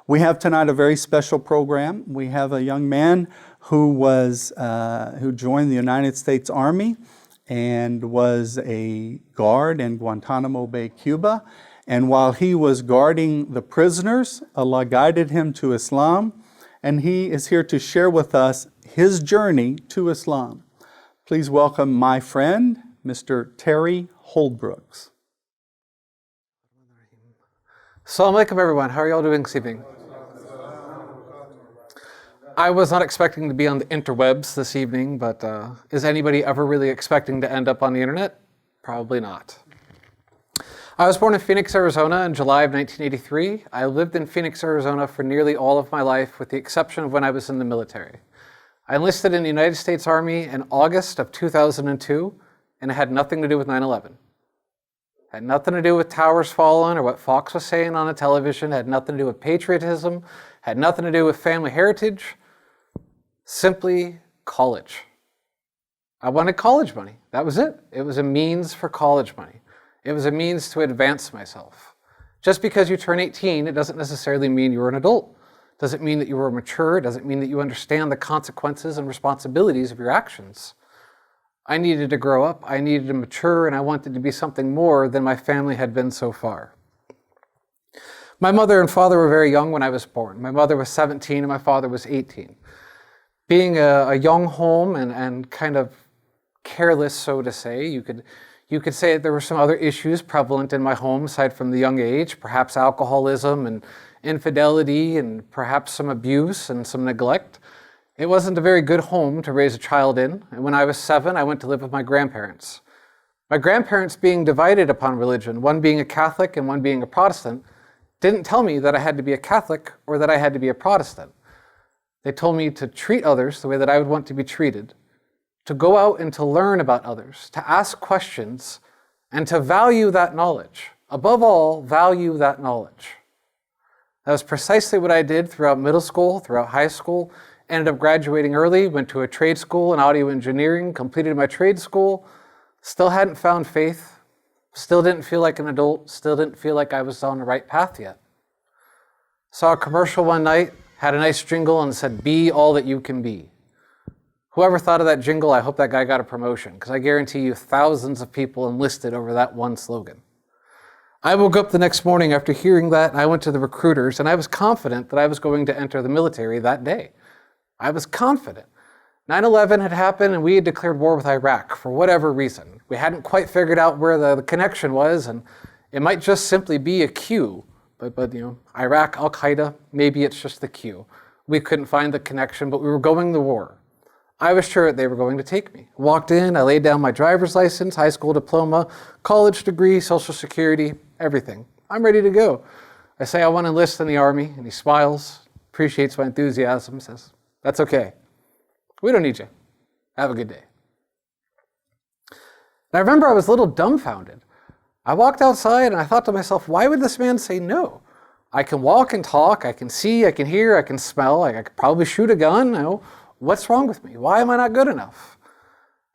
We have tonight a very special program. We have a young man who joined the United States Army and was a guard in Guantanamo Bay, Cuba. And while he was guarding the prisoners, Allah guided him to Islam, and he is here to share with us his journey to Islam. Please welcome my friend, Mr. Terry Holdbrooks. Assalamu alaikum, everyone. How are y'all doing this evening? I was not expecting to be on the interwebs this evening, but is anybody ever really expecting to end up on the internet? Probably not. I was born in Phoenix, Arizona in July of 1983. I lived in Phoenix, Arizona for nearly all of my life, with the exception of when I was in the military. I enlisted in the United States Army in August of 2002, and it had nothing to do with 9/11. Had nothing to do with towers falling or what Fox was saying on the television, had nothing to do with patriotism, had nothing to do with family heritage, simply college. I wanted college money. That was it. It was a means for college money. It was a means to advance myself. Just because you turn 18, it doesn't necessarily mean you're an adult. It doesn't mean that you are mature. It doesn't mean that you understand the consequences and responsibilities of your actions. I needed to grow up, I needed to mature, and I wanted to be something more than my family had been so far. My mother and father were very young when I was born. My mother was 17 and my father was 18. Being a young home and kind of careless, so to say, you could say that there were some other issues prevalent in my home aside from the young age, perhaps alcoholism and infidelity and perhaps some abuse and some neglect. It wasn't a very good home to raise a child in, and when I was 7, I went to live with my grandparents. My grandparents, being divided upon religion, one being a Catholic and one being a Protestant, didn't tell me that I had to be a Catholic or that I had to be a Protestant. They told me to treat others the way that I would want to be treated, to go out and to learn about others, to ask questions, and to value that knowledge. Above all, value that knowledge. That was precisely what I did throughout middle school, throughout high school. Ended up graduating early, went to a trade school in audio engineering, completed my trade school, still hadn't found faith, still didn't feel like an adult, still didn't feel like I was on the right path yet. Saw a commercial one night, had a nice jingle and said, "Be all that you can be." Whoever thought of that jingle, I hope that guy got a promotion, because I guarantee you thousands of people enlisted over that one slogan. I woke up the next morning after hearing that, and I went to the recruiters, and I was confident that I was going to enter the military that day. I was confident. 9/11 had happened, and we had declared war with Iraq for whatever reason. We hadn't quite figured out where the connection was, and it might just simply be a cue. But Iraq, Al-Qaeda, maybe it's just the cue. We couldn't find the connection, but we were going to war. I was sure that they were going to take me. Walked in, I laid down my driver's license, high school diploma, college degree, Social Security, everything. I'm ready to go. I say I want to enlist in the Army, and he smiles, appreciates my enthusiasm, says, "That's okay. We don't need you. Have a good day." And I remember I was a little dumbfounded. I walked outside and I thought to myself, why would this man say no? I can walk and talk, I can see, I can hear, I can smell, I could probably shoot a gun. What's wrong with me? Why am I not good enough?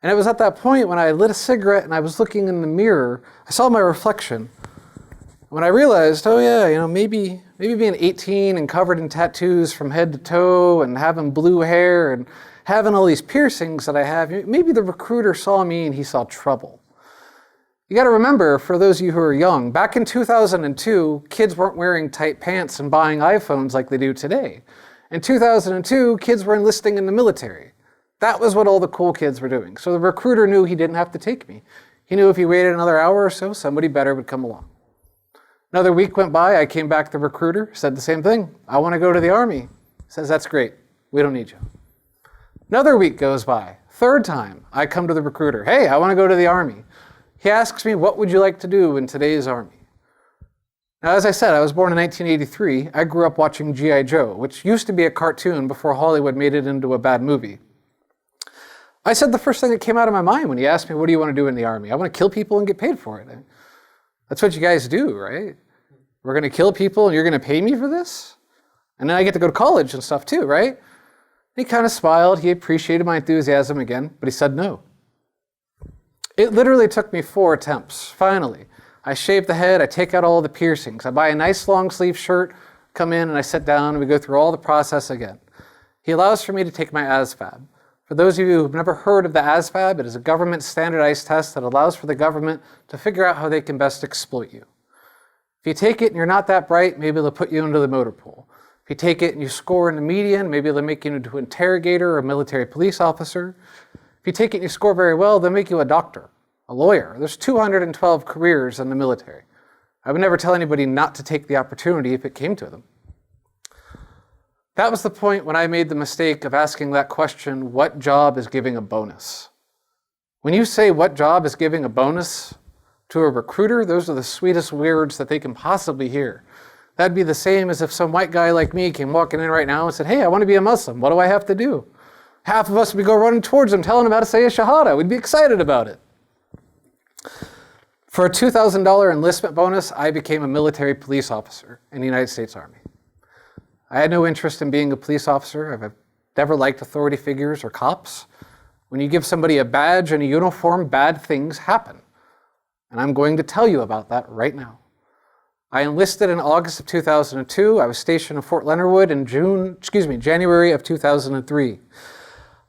And it was at that point when I lit a cigarette and I was looking in the mirror, I saw my reflection. When I realized, maybe being 18 and covered in tattoos from head to toe and having blue hair and having all these piercings that I have, maybe the recruiter saw me and he saw trouble. You got to remember, for those of you who are young, back in 2002, kids weren't wearing tight pants and buying iPhones like they do today. In 2002, kids were enlisting in the military. That was what all the cool kids were doing. So the recruiter knew he didn't have to take me. He knew if he waited another hour or so, somebody better would come along. Another week went by, I came back to the recruiter, said the same thing. "I want to go to the Army." He says, "That's great. We don't need you." Another week goes by. Third time, I come to the recruiter. "Hey, I want to go to the Army." He asks me, "What would you like to do in today's Army?" Now, as I said, I was born in 1983. I grew up watching G.I. Joe, which used to be a cartoon before Hollywood made it into a bad movie. I said the first thing that came out of my mind when he asked me, "What do you want to do in the Army?" "I want to kill people and get paid for it." That's what you guys do, right? We're going to kill people and you're going to pay me for this? And then I get to go to college and stuff too, right? He kind of smiled. He appreciated my enthusiasm again, but he said no. It literally took me 4 attempts. Finally, I shave the head, I take out all the piercings, I buy a nice long sleeve shirt, come in and I sit down and we go through all the process again. He allows for me to take my ASVAB. For those of you who've never heard of the ASVAB, it is a government standardized test that allows for the government to figure out how they can best exploit you. If you take it and you're not that bright, maybe they'll put you into the motor pool. If you take it and you score in the median, maybe they'll make you into an interrogator or a military police officer. If you take it and you score very well, they'll make you a doctor, a lawyer. There's 212 careers in the military. I would never tell anybody not to take the opportunity if it came to them. That was the point when I made the mistake of asking that question, what job is giving a bonus? When you say what job is giving a bonus to a recruiter, those are the sweetest words that they can possibly hear. That'd be the same as if some white guy like me came walking in right now and said, hey, I want to be a Muslim. What do I have to do? Half of us would go running towards him, telling him how to say a shahada. We'd be excited about it. For a $2,000 enlistment bonus, I became a military police officer in the United States Army. I had no interest in being a police officer. I've never liked authority figures or cops. When you give somebody a badge and a uniform, bad things happen. And I'm going to tell you about that right now. I enlisted in August of 2002. I was stationed in Fort Leonard Wood in January of 2003.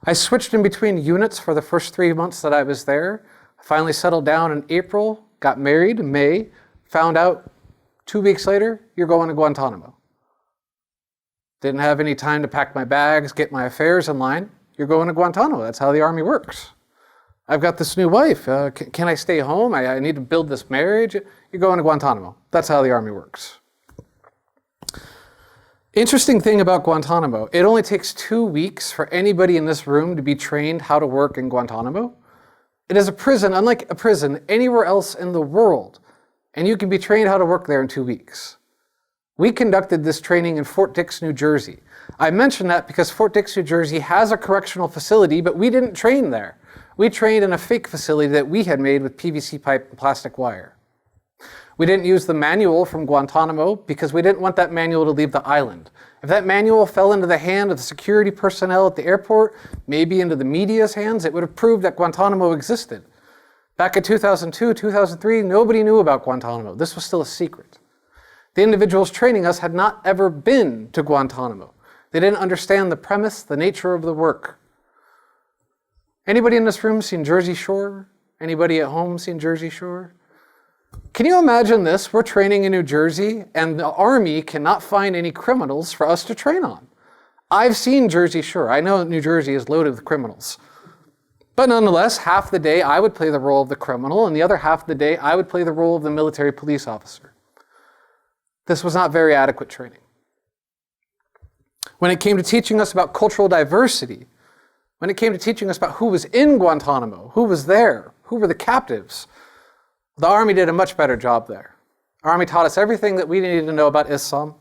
I switched in between units for the first 3 months that I was there. I finally settled down in April, got married in May, found out 2 weeks later, you're going to Guantanamo. Didn't have any time to pack my bags, get my affairs in line. You're going to Guantanamo. That's how the Army works. I've got this new wife. Can I stay home? I need to build this marriage. You're going to Guantanamo. That's how the Army works. Interesting thing about Guantanamo, it only takes 2 weeks for anybody in this room to be trained how to work in Guantanamo. It is a prison, unlike a prison anywhere else in the world, and you can be trained how to work there in 2 weeks. We conducted this training in Fort Dix, New Jersey. I mention that because Fort Dix, New Jersey has a correctional facility, but we didn't train there. We trained in a fake facility that we had made with PVC pipe and plastic wire. We didn't use the manual from Guantanamo because we didn't want that manual to leave the island. If that manual fell into the hand of the security personnel at the airport, maybe into the media's hands, it would have proved that Guantanamo existed. Back in 2002, 2003, nobody knew about Guantanamo. This was still a secret. The individuals training us had not ever been to Guantanamo. They didn't understand the premise, the nature of the work. Anybody in this room seen Jersey Shore? Anybody at home seen Jersey Shore? Can you imagine this? We're training in New Jersey, and the Army cannot find any criminals for us to train on. I've seen Jersey Shore. I know New Jersey is loaded with criminals. But nonetheless, half the day I would play the role of the criminal, and the other half of the day I would play the role of the military police officer. This was not very adequate training. When it came to teaching us about cultural diversity, when it came to teaching us about who was in Guantanamo, who was there, who were the captives, the Army did a much better job there. Our Army taught us everything that we needed to know about Islam,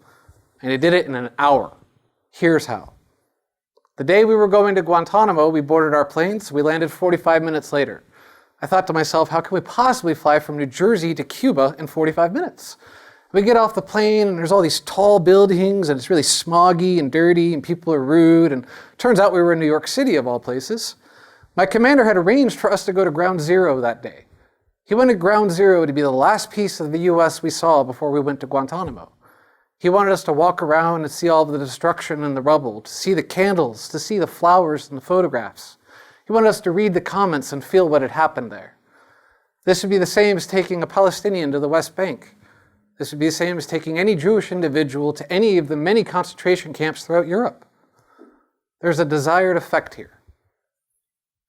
and it did it in an hour. Here's how. The day we were going to Guantanamo, we boarded our planes. We landed 45 minutes later. I thought to myself, how can we possibly fly from New Jersey to Cuba in 45 minutes? We get off the plane, and there's all these tall buildings, and it's really smoggy and dirty, and people are rude, and turns out we were in New York City, of all places. My commander had arranged for us to go to Ground Zero that day. He wanted Ground Zero to be the last piece of the U.S. we saw before we went to Guantanamo. He wanted us to walk around and see all the destruction and the rubble, to see the candles, to see the flowers and the photographs. He wanted us to read the comments and feel what had happened there. This would be the same as taking a Palestinian to the West Bank. This would be the same as taking any Jewish individual to any of the many concentration camps throughout Europe. There's a desired effect here.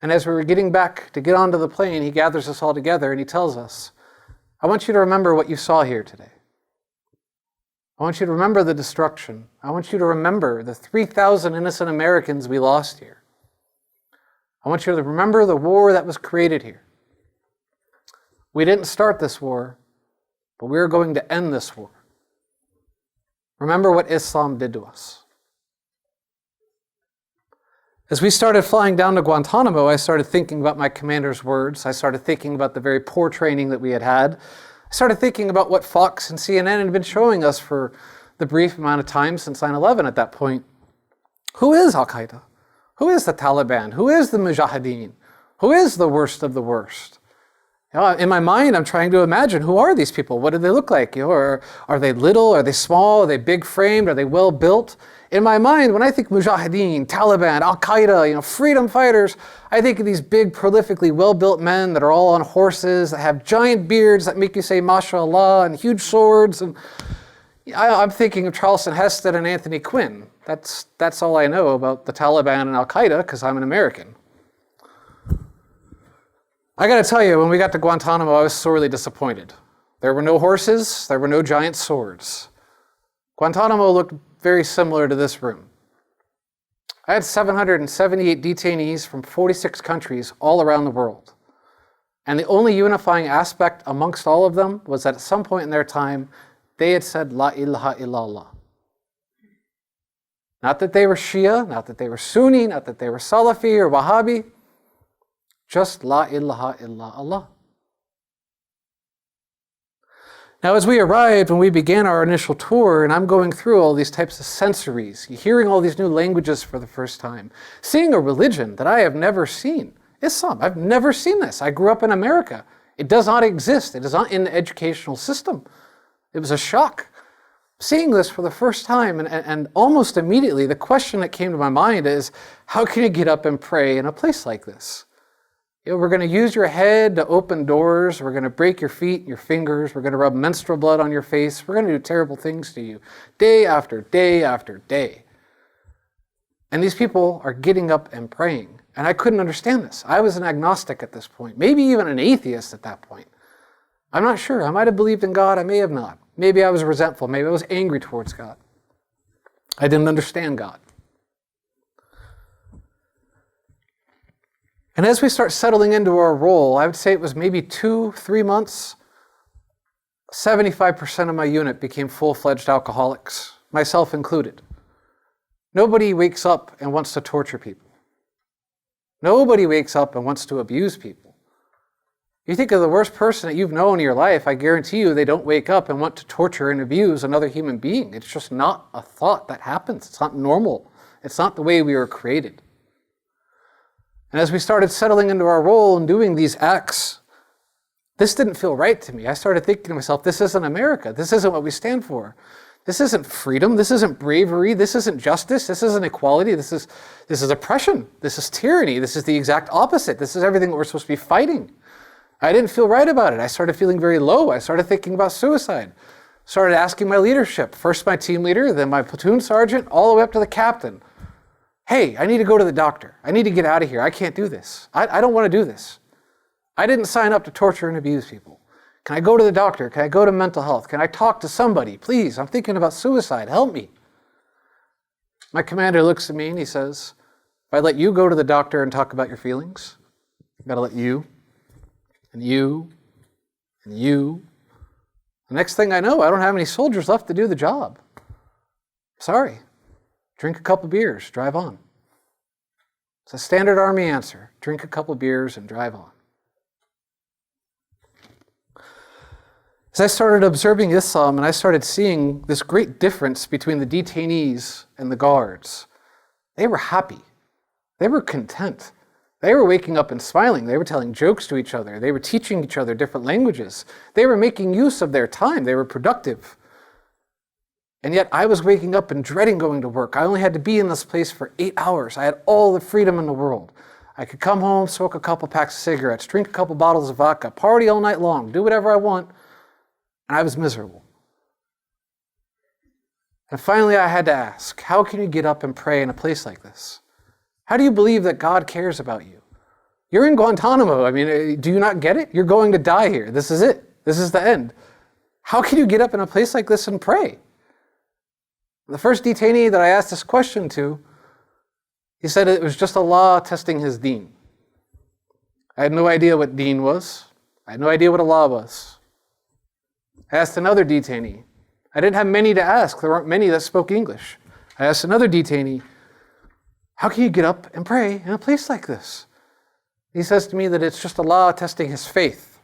And as we were getting back to get onto the plane, he gathers us all together and he tells us, I want you to remember what you saw here today. I want you to remember the destruction. I want you to remember the 3,000 innocent Americans we lost here. I want you to remember the war that was created here. We didn't start this war, but we're going to end this war. Remember what Islam did to us. As we started flying down to Guantanamo, I started thinking about my commander's words. I started thinking about the very poor training that we had had. I started thinking about what Fox and CNN had been showing us for the brief amount of time since 9/11 at that point. Who is Al-Qaeda? Who is the Taliban? Who is the Mujahideen? Who is the worst of the worst? In my mind, I'm trying to imagine, who are these people? What do they look like? Are they little? Are they small? Are they big framed? Are they well built? In my mind, when I think Mujahideen, Taliban, Al-Qaeda, freedom fighters, I think of these big, prolifically well-built men that are all on horses, that have giant beards that make you say mashallah, and huge swords. And I'm thinking of Charleston Heston and Anthony Quinn. That's all I know about the Taliban and Al-Qaeda because I'm an American. I got to tell you, when we got to Guantanamo, I was sorely disappointed. There were no horses, there were no giant swords. Guantanamo looked very similar to this room. I had 778 detainees from 46 countries all around the world. And the only unifying aspect amongst all of them was that at some point in their time, they had said, La ilaha illallah. Not that they were Shia, not that they were Sunni, not that they were Salafi or Wahhabi, just La ilaha illallah. Now, as we arrived, when we began our initial tour, and I'm going through all these types of sensories, hearing all these new languages for the first time, seeing a religion that I have never seen, Islam, I've never seen this. I grew up in America. It does not exist. It is not in the educational system. It was a shock. Seeing this for the first time, and almost immediately, the question that came to my mind is, how can you get up and pray in a place like this? We're going to use your head to open doors. We're going to break your feet and your fingers. We're going to rub menstrual blood on your face. We're going to do terrible things to you day after day after day. And these people are getting up and praying. And I couldn't understand this. I was an agnostic at this point, maybe even an atheist at that point. I'm not sure. I might have believed in God. I may have not. Maybe I was resentful. Maybe I was angry towards God. I didn't understand God. And as we start settling into our role, I would say it was maybe 2-3 months, 75% of my unit became full-fledged alcoholics, myself included. Nobody wakes up and wants to torture people. Nobody wakes up and wants to abuse people. You think of the worst person that you've known in your life, I guarantee you they don't wake up and want to torture and abuse another human being. It's just not a thought that happens. It's not normal. It's not the way we were created. And as we started settling into our role and doing these acts, this didn't feel right to me. I started thinking to myself, this isn't America. This isn't what we stand for. This isn't freedom. This isn't bravery. This isn't justice. This isn't equality. This is oppression. This is tyranny. This is the exact opposite. This is everything that we're supposed to be fighting. I didn't feel right about it. I started feeling very low. I started thinking about suicide. Started asking my leadership, first my team leader, then my platoon sergeant, all the way up to the captain. Hey, I need to go to the doctor. I need to get out of here. I can't do this. I don't want to do this. I didn't sign up to torture and abuse people. Can I go to the doctor? Can I go to mental health? Can I talk to somebody? Please, I'm thinking about suicide. Help me. My commander looks at me and he says, if I let you go to the doctor and talk about your feelings, I've got to let you, and you, and you. The next thing I know, I don't have any soldiers left to do the job. Sorry. Drink a couple beers, drive on. It's a standard Army answer. Drink a couple beers and drive on. As I started observing Islam and I started seeing this great difference between the detainees and the guards, they were happy. They were content. They were waking up and smiling. They were telling jokes to each other. They were teaching each other different languages. They were making use of their time. They were productive. And yet I was waking up and dreading going to work. I only had to be in this place for 8 hours. I had all the freedom in the world. I could come home, smoke a couple packs of cigarettes, drink a couple bottles of vodka, party all night long, do whatever I want. And I was miserable. And finally I had to ask, how can you get up and pray in a place like this? How do you believe that God cares about you? You're in Guantanamo. I mean, do you not get it? You're going to die here. This is it. This is the end. How can you get up in a place like this and pray? The first detainee that I asked this question to, he said it was just Allah testing his deen. I had no idea what deen was. I had no idea what Allah was. I asked another detainee. I didn't have many to ask. There weren't many that spoke English. I asked another detainee, how can you get up and pray in a place like this? He says to me that it's just Allah testing his faith.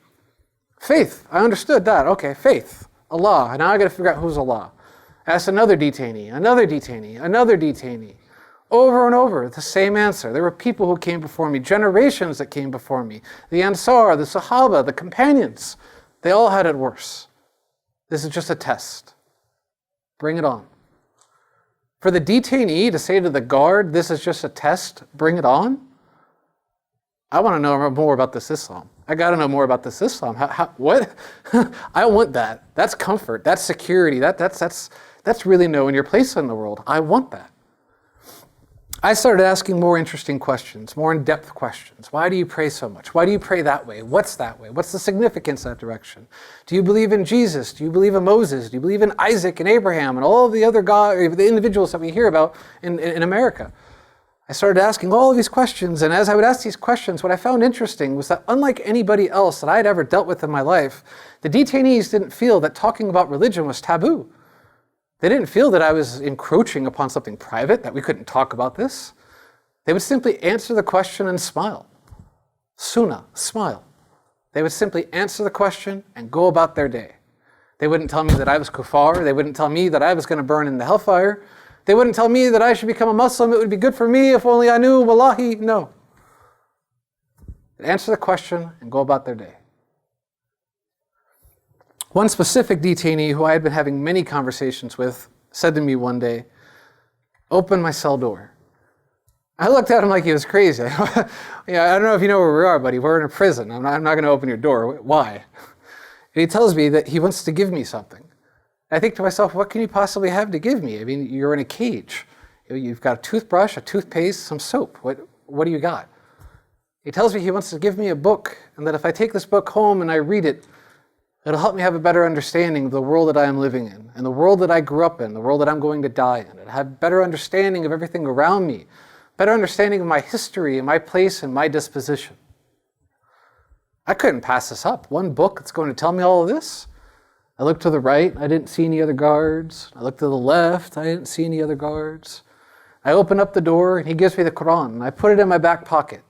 Faith, I understood that. Okay, faith, Allah. Now I got to figure out who's Allah. I asked another detainee, another detainee, another detainee. Over and over, the same answer. There were people who came before me, generations that came before me. The Ansar, the Sahaba, the companions, they all had it worse. This is just a test. Bring it on. For the detainee to say to the guard, this is just a test, bring it on? I want to know more about this Islam. I got to know more about this Islam. What? I want that. That's comfort. That's security. That's really knowing your place in the world. I want that. I started asking more interesting questions, more in-depth questions. Why do you pray so much? Why do you pray that way? What's that way? What's the significance of that direction? Do you believe in Jesus? Do you believe in Moses? Do you believe in Isaac and Abraham and all of the other the individuals that we hear about in America? I started asking all of these questions, and as I would ask these questions, what I found interesting was that unlike anybody else that I had ever dealt with in my life, the detainees didn't feel that talking about religion was taboo. They didn't feel that I was encroaching upon something private, that we couldn't talk about this. They would simply answer the question and smile. Sunnah, smile. They would simply answer the question and go about their day. They wouldn't tell me that I was kuffar. They wouldn't tell me that I was going to burn in the hellfire. They wouldn't tell me that I should become a Muslim. It would be good for me if only I knew. Wallahi, no. They'd answer the question and go about their day. One specific detainee who I had been having many conversations with said to me one day, "Open my cell door." I looked at him like he was crazy. I don't know if you know where we are, buddy. We're in a prison. I'm not going to open your door. Why? And he tells me that he wants to give me something. I think to myself, what can you possibly have to give me? I mean, you're in a cage. You've got a toothbrush, a toothpaste, some soap. What do you got? He tells me he wants to give me a book, and that if I take this book home and I read it, it'll help me have a better understanding of the world that I am living in, and the world that I grew up in, the world that I'm going to die in, and have better understanding of everything around me, better understanding of my history and my place and my disposition. I couldn't pass this up. One book that's going to tell me all of this? I looked to the right, I didn't see any other guards. I looked to the left, I didn't see any other guards. I opened up the door, and he gives me the Quran, and I put it in my back pocket.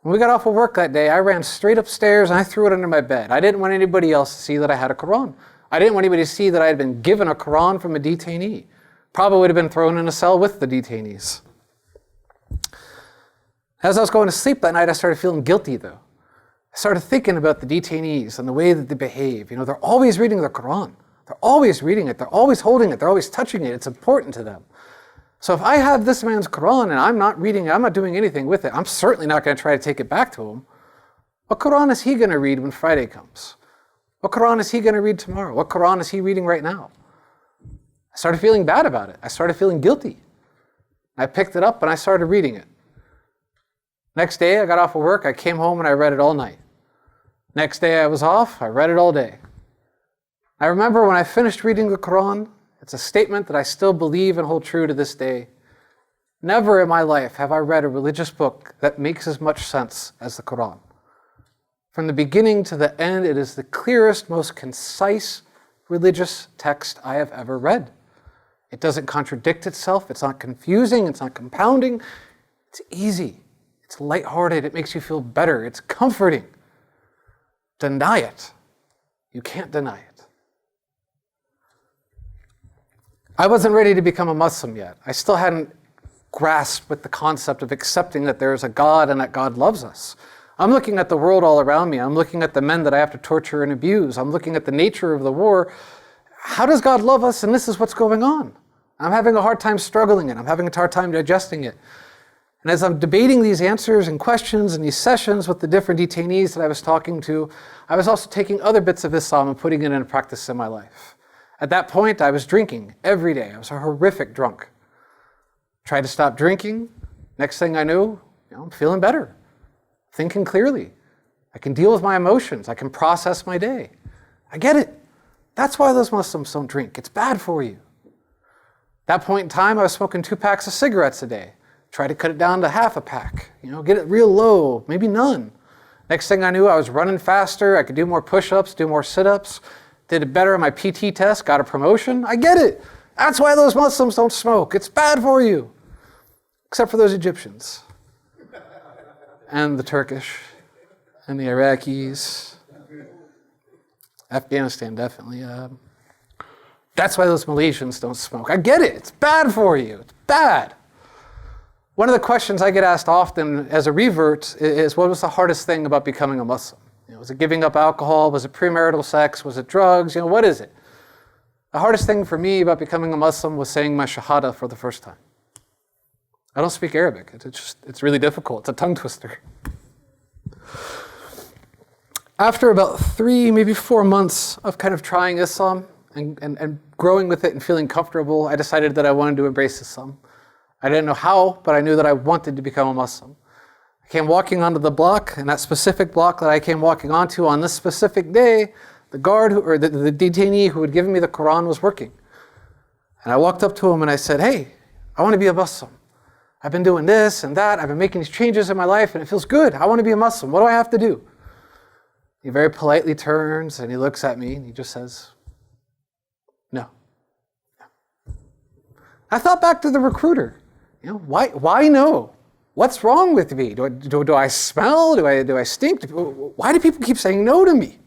When we got off of work that day, I ran straight upstairs and I threw it under my bed. I didn't want anybody else to see that I had a Quran. I didn't want anybody to see that I had been given a Quran from a detainee. Probably would have been thrown in a cell with the detainees. As I was going to sleep that night, I started feeling guilty though. I started thinking about the detainees and the way that they behave. They're always reading the Quran. They're always reading it. They're always holding it. They're always touching it. It's important to them. So if I have this man's Quran and I'm not reading it, I'm not doing anything with it, I'm certainly not going to try to take it back to him. What Quran is he going to read when Friday comes? What Quran is he going to read tomorrow? What Quran is he reading right now? I started feeling bad about it. I started feeling guilty. I picked it up and I started reading it. Next day I got off of work, I came home and I read it all night. Next day I was off, I read it all day. I remember when I finished reading the Quran, it's a statement that I still believe and hold true to this day. Never in my life have I read a religious book that makes as much sense as the Quran. From the beginning to the end, it is the clearest, most concise religious text I have ever read. It doesn't contradict itself. It's not confusing. It's not compounding. It's easy. It's lighthearted. It makes you feel better. It's comforting. Deny it. You can't deny it. I wasn't ready to become a Muslim yet. I still hadn't grasped with the concept of accepting that there is a God and that God loves us. I'm looking at the world all around me. I'm looking at the men that I have to torture and abuse. I'm looking at the nature of the war. How does God love us? And this is what's going on. I'm having a hard time struggling it. I'm having a hard time digesting it. And as I'm debating these answers and questions and these sessions with the different detainees that I was talking to, I was also taking other bits of Islam and putting it into practice in my life. At that point, I was drinking every day. I was a horrific drunk. Tried to stop drinking. Next thing I knew, I'm feeling better. Thinking clearly. I can deal with my emotions. I can process my day. I get it. That's why those Muslims don't drink. It's bad for you. At that point in time, I was smoking 2 packs of cigarettes a day. Tried to cut it down to half a pack. Get it real low, maybe none. Next thing I knew, I was running faster. I could do more push-ups, do more sit-ups. Did it better on my PT test, got a promotion. I get it. That's why those Muslims don't smoke. It's bad for you. Except for those Egyptians. And the Turkish. And the Iraqis. Afghanistan, definitely. That's why those Malaysians don't smoke. I get it. It's bad for you. It's bad. One of the questions I get asked often as a revert is, what was the hardest thing about becoming a Muslim? Was it giving up alcohol? Was it premarital sex? Was it drugs? What is it? The hardest thing for me about becoming a Muslim was saying my shahada for the first time. I don't speak Arabic. It's really difficult. It's a tongue twister. After about 3, maybe 4 months of kind of trying Islam and growing with it and feeling comfortable, I decided that I wanted to embrace Islam. I didn't know how, but I knew that I wanted to become a Muslim. I came walking onto the block, and that specific block that I came walking onto on this specific day, the guard or the detainee who had given me the Quran was working. And I walked up to him and I said, "Hey, I want to be a Muslim. I've been doing this and that. I've been making these changes in my life and it feels good. I want to be a Muslim. What do I have to do?" He very politely turns and he looks at me and he just says, "No." I thought back to the recruiter. Why no? What's wrong with me? Do I smell? Do I stink? Why do people keep saying no to me?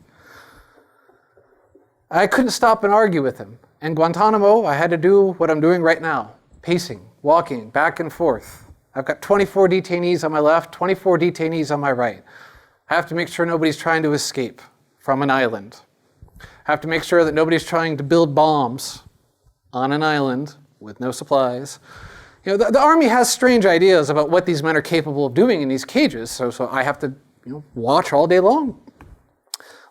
I couldn't stop and argue with him. In Guantanamo, I had to do what I'm doing right now, pacing, walking back and forth. I've got 24 detainees on my left, 24 detainees on my right. I have to make sure nobody's trying to escape from an island. I have to make sure that nobody's trying to build bombs on an island with no supplies. The Army has strange ideas about what these men are capable of doing in these cages, so I have to watch all day long.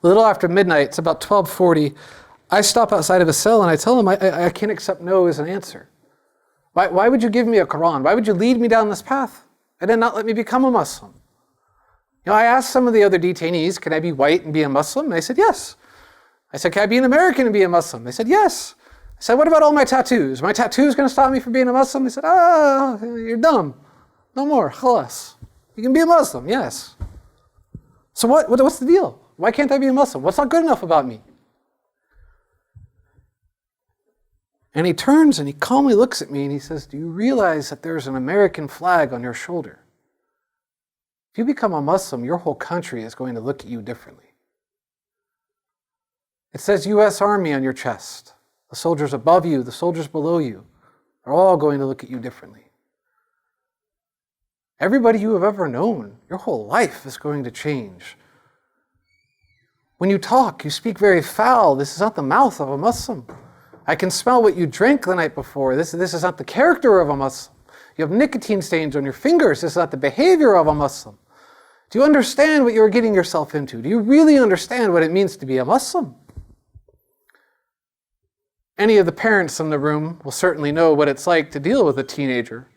A little after midnight, it's about 12:40, I stop outside of a cell and I tell him I can't accept no as an answer. Why would you give me a Quran? Why would you lead me down this path and then not let me become a Muslim? I asked some of the other detainees, "Can I be white and be a Muslim?" And they said, "Yes." I said, "Can I be an American and be a Muslim?" They said, "Yes." I said, "What about all my tattoos? My tattoos going to stop me from being a Muslim?" They said, "You're dumb. No more. Khalas. You can be a Muslim, yes." So what's the deal? Why can't I be a Muslim? What's not good enough about me? And he turns and he calmly looks at me and he says, "Do you realize that there's an American flag on your shoulder? If you become a Muslim, your whole country is going to look at you differently. It says U.S. Army on your chest. The soldiers above you, the soldiers below you, are all going to look at you differently. Everybody you have ever known, your whole life is going to change. When you talk, you speak very foul. This is not the mouth of a Muslim. I can smell what you drank the night before. This is not the character of a Muslim. You have nicotine stains on your fingers. This is not the behavior of a Muslim. Do you understand what you're getting yourself into? Do you really understand what it means to be a Muslim?" Any of the parents in the room will certainly know what it's like to deal with a teenager.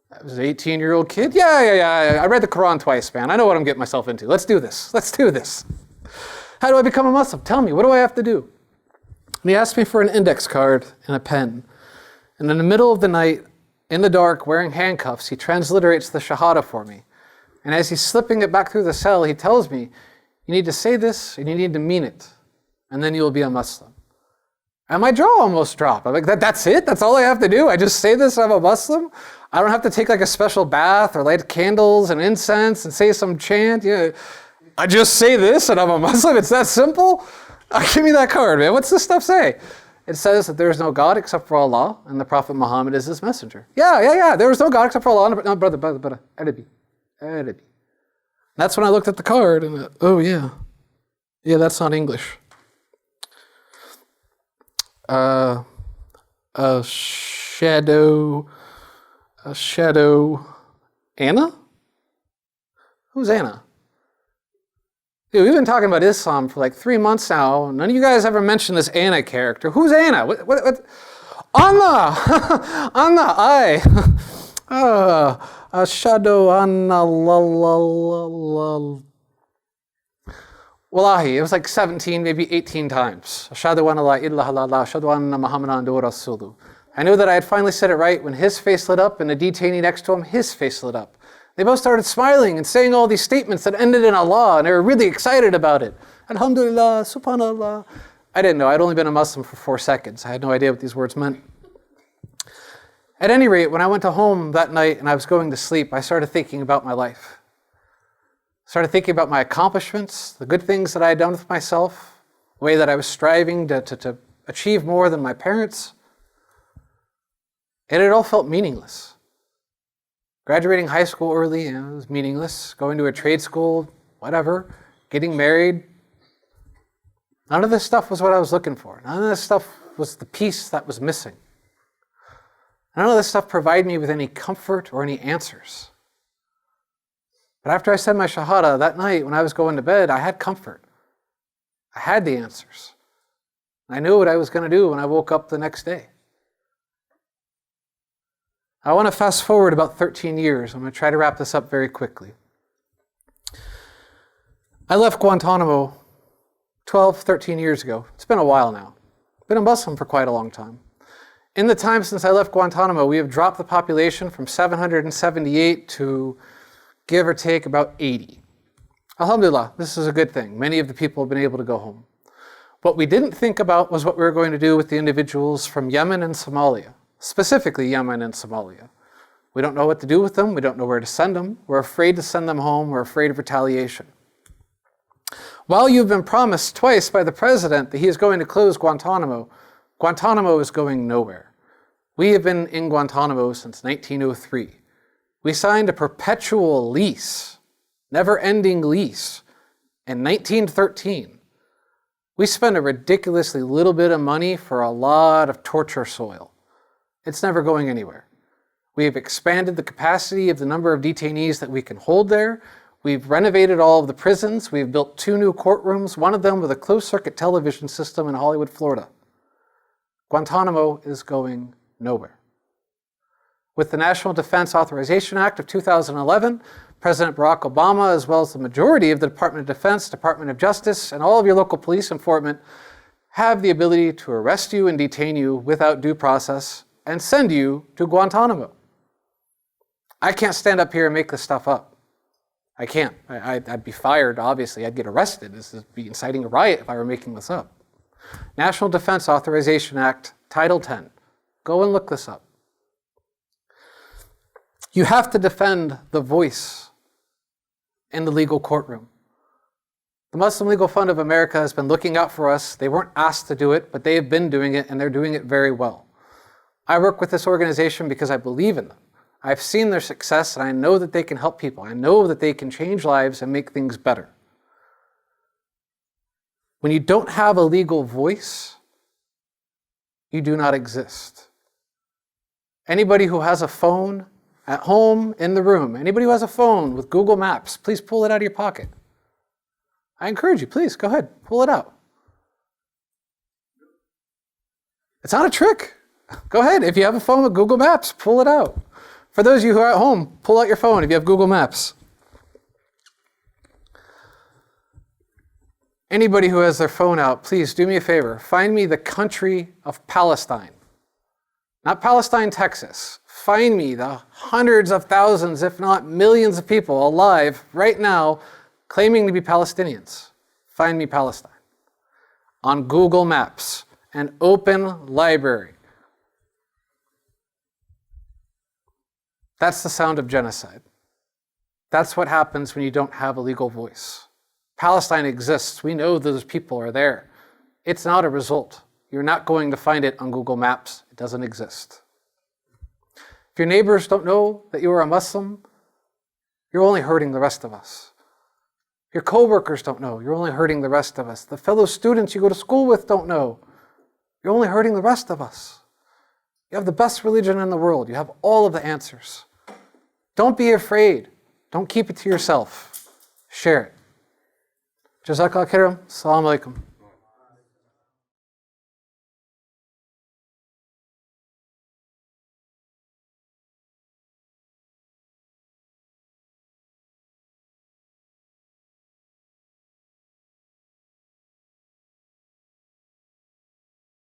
That was an 18-year-old kid. Yeah. I read the Quran twice, man. I know what I'm getting myself into. Let's do this. How do I become a Muslim? Tell me, what do I have to do? And he asked me for an index card and a pen. And in the middle of the night, in the dark, wearing handcuffs, he transliterates the Shahada for me. And as he's slipping it back through the cell, he tells me, "You need to say this and you need to mean it, and then you will be a Muslim." And my jaw almost dropped. I'm like, that's it? That's all I have to do? I just say this, I'm a Muslim? I don't have to take like a special bath or light candles and incense and say some chant? I just say this and I'm a Muslim? It's that simple? Give me that card, man. What's this stuff say? It says that there is no God except for Allah and the Prophet Muhammad is his messenger. Yeah. There is no God except for Allah. No, brother. Arabic. That's when I looked at the card and, oh yeah. Yeah, that's not English. A shadow, Anna? Who's Anna? Dude, we've been talking about Islam for like 3 months now. None of you guys ever mentioned this Anna character. Who's Anna? What? Anna! Anna, a shadow, Anna, Wallahi, it was like 17, maybe 18 times. Ashhadu an la ilaha illallah, ashhadu anna Muhammadan rasuluh. I knew that I had finally said it right when his face lit up and the detainee next to him, his face lit up. They both started smiling and saying all these statements that ended in Allah, and they were really excited about it. Alhamdulillah, subhanallah. I didn't know. I'd only been a Muslim for 4 seconds. I had no idea what these words meant. At any rate, when I went to home that night and I was going to sleep, I started thinking about my life. Started thinking about my accomplishments, the good things that I had done with myself, the way that I was striving to achieve more than my parents. And it all felt meaningless. Graduating high school early, was meaningless. Going to a trade school, whatever. Getting married. None of this stuff was what I was looking for. None of this stuff was the piece that was missing. None of this stuff provided me with any comfort or any answers. But after I said my Shahada that night when I was going to bed, I had comfort. I had the answers. I knew what I was going to do when I woke up the next day. I want to fast forward about 13 years. I'm going to try to wrap this up very quickly. I left Guantanamo 12, 13 years ago. It's been a while now. Been a Muslim for quite a long time. In the time since I left Guantanamo, we have dropped the population from 778 to give or take about 80. Alhamdulillah, this is a good thing. Many of the people have been able to go home. What we didn't think about was what we were going to do with the individuals from Yemen and Somalia, specifically Yemen and Somalia. We don't know what to do with them. We don't know where to send them. We're afraid to send them home. We're afraid of retaliation. While you've been promised twice by the president that he is going to close Guantanamo, Guantanamo is going nowhere. We have been in Guantanamo since 1903. We signed a perpetual lease, never-ending lease, in 1913. We spent a ridiculously little bit of money for a lot of torture soil. It's never going anywhere. We have expanded the capacity of the number of detainees that we can hold there. We've renovated all of the prisons. We've built 2 new courtrooms, one of them with a closed-circuit television system in Hollywood, Florida. Guantanamo is going nowhere. With the National Defense Authorization Act of 2011, President Barack Obama, as well as the majority of the Department of Defense, Department of Justice, and all of your local police enforcement have the ability to arrest you and detain you without due process and send you to Guantanamo. I can't stand up here and make this stuff up. I can't. I'd be fired, obviously. I'd get arrested. This would be inciting a riot if I were making this up. National Defense Authorization Act, Title 10. Go and look this up. You have to defend the voice in the legal courtroom. The Muslim Legal Fund of America has been looking out for us. They weren't asked to do it, but they have been doing it, and they're doing it very well. I work with this organization because I believe in them. I've seen their success, and I know that they can help people. I know that they can change lives and make things better. When you don't have a legal voice, you do not exist. Anybody who has a phone at home, in the room, anybody who has a phone with Google Maps, please pull it out of your pocket. I encourage you, please, go ahead, pull it out. It's not a trick. Go ahead, if you have a phone with Google Maps, pull it out. For those of you who are at home, pull out your phone if you have Google Maps. Anybody who has their phone out, please do me a favor. Find me the country of Palestine. Not Palestine, Texas. Find me the hundreds of thousands, if not millions of people alive right now claiming to be Palestinians. Find me Palestine. On Google Maps, an open library. That's the sound of genocide. That's what happens when you don't have a legal voice. Palestine exists. We know those people are there. It's not a result. You're not going to find it on Google Maps. It doesn't exist. If your neighbors don't know that you are a Muslim, you're only hurting the rest of us. If your coworkers don't know, you're only hurting the rest of us. The fellow students you go to school with don't know, you're only hurting the rest of us. You have the best religion in the world. You have all of the answers. Don't be afraid. Don't keep it to yourself. Share it. Jazakallah khairan. Assalamu alaikum.